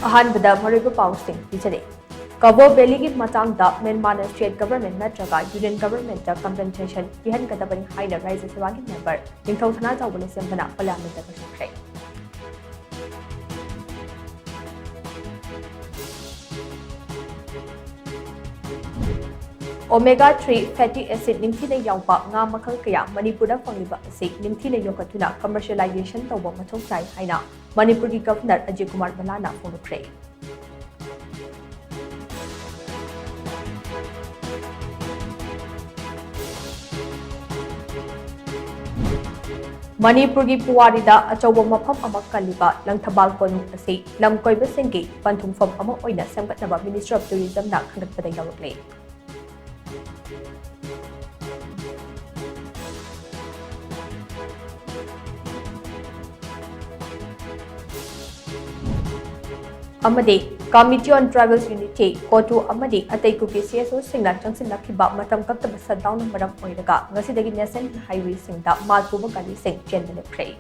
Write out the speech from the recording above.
अहानबदा मरुगु पाउसिंग पिजरे कबो बेली की मतंगदा म्यांमार स्टेट गवर्नमेंट नत्रगा यूनियन गवर्नमेंट कंपेंसेशन पिहनगदबनी हाइना राज्य सभा की मेंबर निंगथौसना चौबने सेमबना पार्लियामेंट कसुखरे ओमेगा 3 फैटी एसिड निंगथीना यावबा nga मखल कया मणिपुर फंगिबा असि निंगथीना योकतुना कमर्शियलाइजेशन तौबा मथौ ताई हाइना मणिपुरी गवर्नर अजय कुमार मलाना फोनुखरे मणिपुर की पुवारीदा अचौबा मफम अमा कलिबा लंगथबाल कोनु असि लमकोइबसिंगी पंथुंगफम अमा ओइना सेमगतनबा मिनिस्टर ऑफ टूरिज्म ना खंगतपदा यावरक्ले Committee on Tribal Unity, Kotu Amadi, Ateku CSO Singa, Johnson Lakiba, Matam Kapta Saddown Madam Oidaga, Nasidagi National Highway Singda, Malkuba Gali Sing, General Prey.